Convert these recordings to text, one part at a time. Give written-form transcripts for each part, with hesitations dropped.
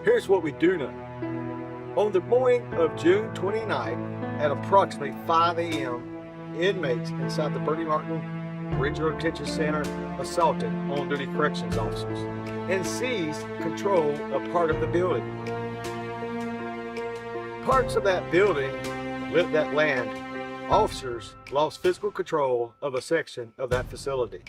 Here's what we do know. On the morning of June 29th, at approximately 5 a.m., inmates inside the Bertie-Martin Regional Detention Center assaulted on-duty corrections officers and seized control of part of the building. Parts of that building lit that land. Officers lost physical control of a section of that facility.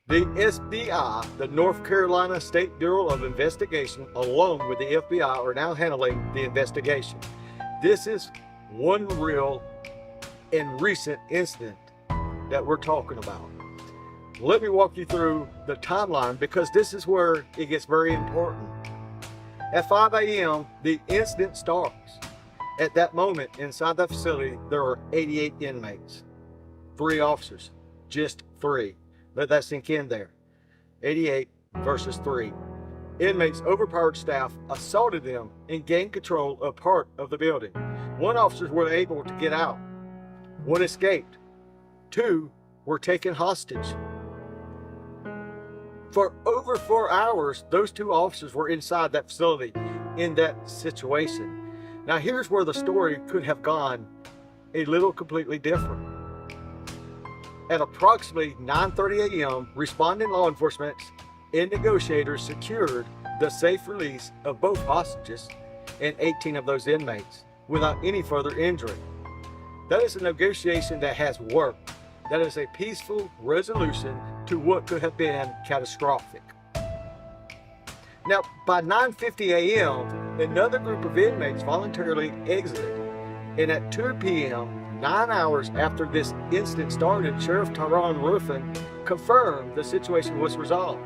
The SBI, the North Carolina State Bureau of Investigation, along with the FBI, are now handling the investigation. This is one real and recent incident that we're talking about. Let me walk you through the timeline because this is where it gets very important. At 5 a.m., the incident starts. At that moment, inside the facility, there are 88 inmates, 3 officers, just 3. Let that sink in there. 88 versus 3. Inmates overpowered staff, assaulted them, and gained control of part of the building. 1 officer was able to get out. 1 escaped. 2 were taken hostage. For over 4 hours, those 2 officers were inside that facility in that situation. Now here's where the story could have gone a little completely different. At approximately 9:30 a.m., responding law enforcement and negotiators secured the safe release of both hostages and 18 of those inmates without any further injury. That is a negotiation that has worked. That is a peaceful resolution to what could have been catastrophic. Now, by 9:50 a.m., another group of inmates voluntarily exited, and at 2 p.m., 9 hours after this incident started, Sheriff Tyrone Ruffin confirmed the situation was resolved.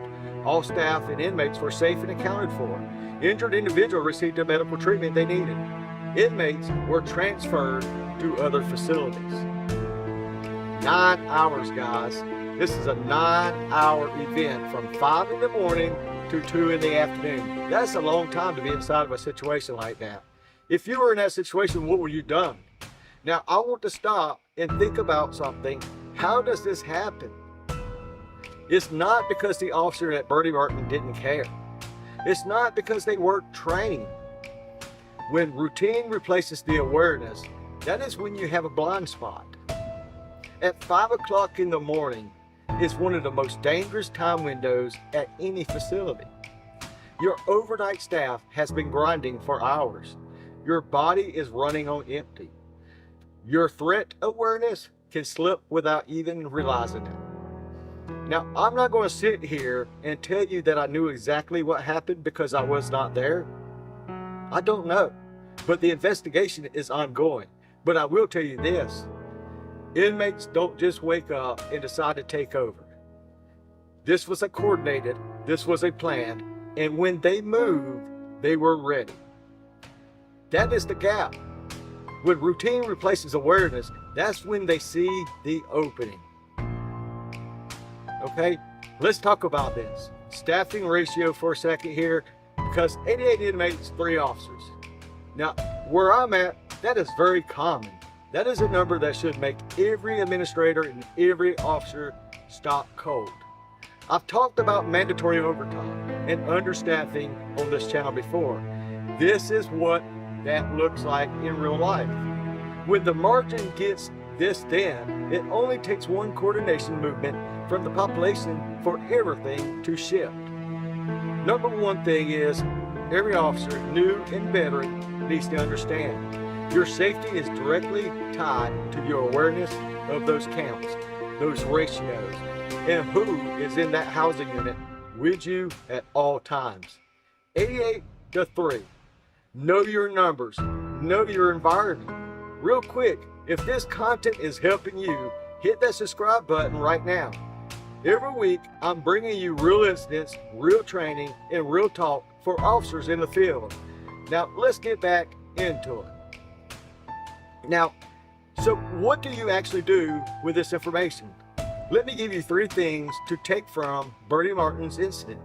All staff and inmates were safe and accounted for. Injured individuals received the medical treatment they needed. Inmates were transferred to other facilities. 9 hours, guys. This is a 9-hour event from 5 in the morning to 2 in the afternoon. That's a long time to be inside of a situation like that. If you were in that situation, what would you done? Now, I want to stop and think about something. How does this happen? It's not because the officer at Bertie-Martin didn't care. It's not because they weren't trained. When routine replaces the awareness, that is when you have a blind spot. At 5 o'clock in the morning is one of the most dangerous time windows at any facility. Your overnight staff has been grinding for hours. Your body is running on empty. Your threat awareness can slip without even realizing it. Now, I'm not going to sit here and tell you that I knew exactly what happened because I was not there. I don't know, but the investigation is ongoing. But I will tell you this, inmates don't just wake up and decide to take over. This was a coordinated, this was a plan, and when they moved, they were ready. That is the gap. When routine replaces awareness, that's when they see the opening. Okay, let's talk about this. Staffing ratio for a second here, because 88 inmates, 3 officers. Now, where I'm at, that is very common. That is a number that should make every administrator and every officer stop cold. I've talked about mandatory overtime and understaffing on this channel before. This is what that looks like in real life. When the margin gets this thin, it only takes one coordination movement from the population for everything to shift. Number one thing is, every officer, new and veteran, needs to understand your safety is directly tied to your awareness of those counts, those ratios, and who is in that housing unit with you at all times. 88 to 3. Know your numbers. Know your environment. Real quick, if this content is helping you, hit that subscribe button right now. Every week, I'm bringing you real incidents, real training, and real talk for officers in the field. Now, let's get back into it. Now, so what do you actually do with this information? Let me give you 3 things to take from Bertie-Martin's incident.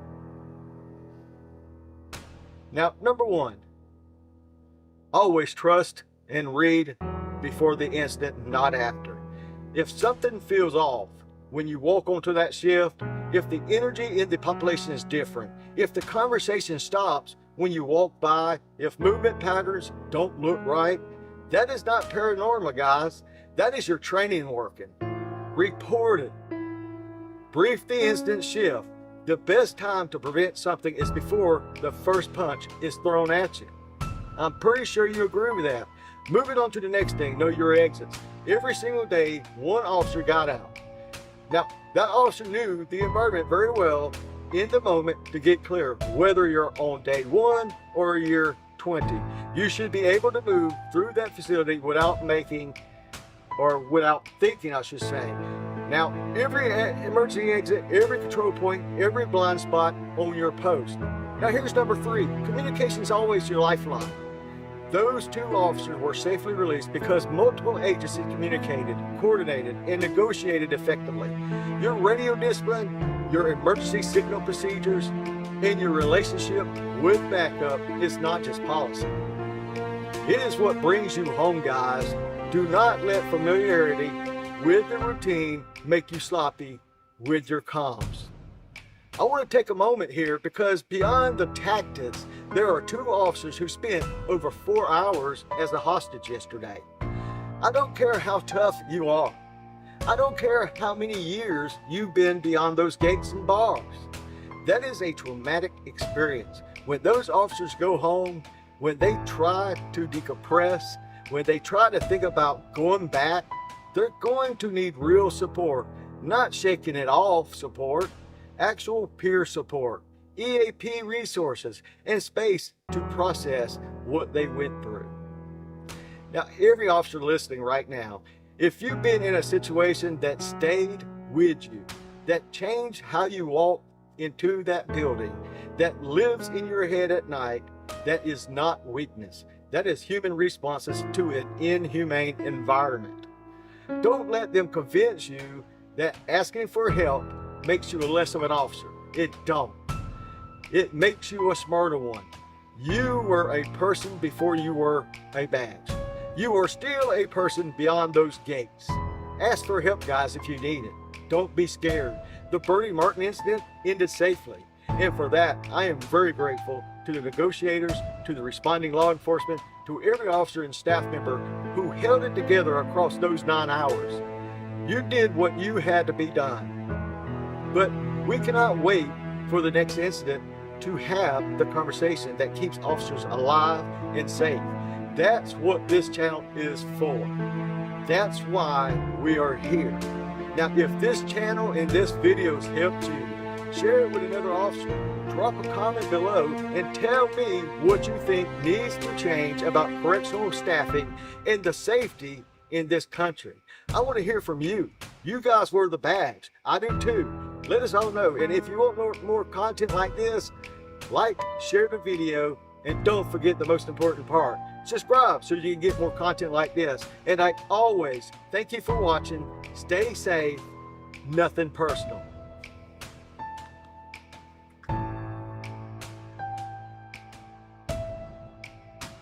Now, number 1, always trust and read before the incident, not after. If something feels off when you walk onto that shift, if the energy in the population is different, if the conversation stops when you walk by, if movement patterns don't look right, that is not paranormal, guys. That is your training working. Report it. Brief the instant shift. The best time to prevent something is before the first punch is thrown at you. I'm pretty sure you agree with that. Moving on to the next thing, know your exits. Every single day, one officer got out. Now, that officer knew the environment very well in the moment to get clear, whether you're on day 1 or year 20. You should be able to move through that facility without thinking, I should say. Now, every emergency exit, every control point, every blind spot on your post. Now, here's number 3. Communication is always your lifeline. Those 2 officers were safely released because multiple agencies communicated, coordinated, and negotiated effectively. Your radio discipline, your emergency signal procedures, and your relationship with backup is not just policy. It is what brings you home, guys. Do not let familiarity with the routine make you sloppy with your comms. I want to take a moment here because beyond the tactics, there are 2 officers who spent over 4 hours as a hostage yesterday. I don't care how tough you are. I don't care how many years you've been beyond those gates and bars. That is a traumatic experience. When those officers go home, when they try to decompress, when they try to think about going back, they're going to need real support, not shaking it off support, actual peer support, EAP resources, and space to process what they went through. Now, every officer listening right now, if you've been in a situation that stayed with you, that changed how you walk into that building, that lives in your head at night, that is not weakness. That is human responses to an inhumane environment. Don't let them convince you that asking for help makes you less of an officer. It don't. It makes you a smarter one. You were a person before you were a badge. You are still a person beyond those gates. Ask for help, guys, if you need it. Don't be scared. The Bertie-Martin incident ended safely. And for that, I am very grateful to the negotiators, to the responding law enforcement, to every officer and staff member who held it together across those 9 hours. You did what you had to be done. But we cannot wait for the next incident to have the conversation that keeps officers alive and safe. That's what this channel is for. That's why we are here. Now, if this channel and this video has helped you, share it with another officer. Drop a comment below and tell me what you think needs to change about correctional staffing and the safety in this country. I want to hear from you. You guys were the badge. I do too. Let us all know. And if you want more content like this, like, share the video, and don't forget the most important part. Subscribe so you can get more content like this. And like always, thank you for watching. Stay safe. Nothing personal.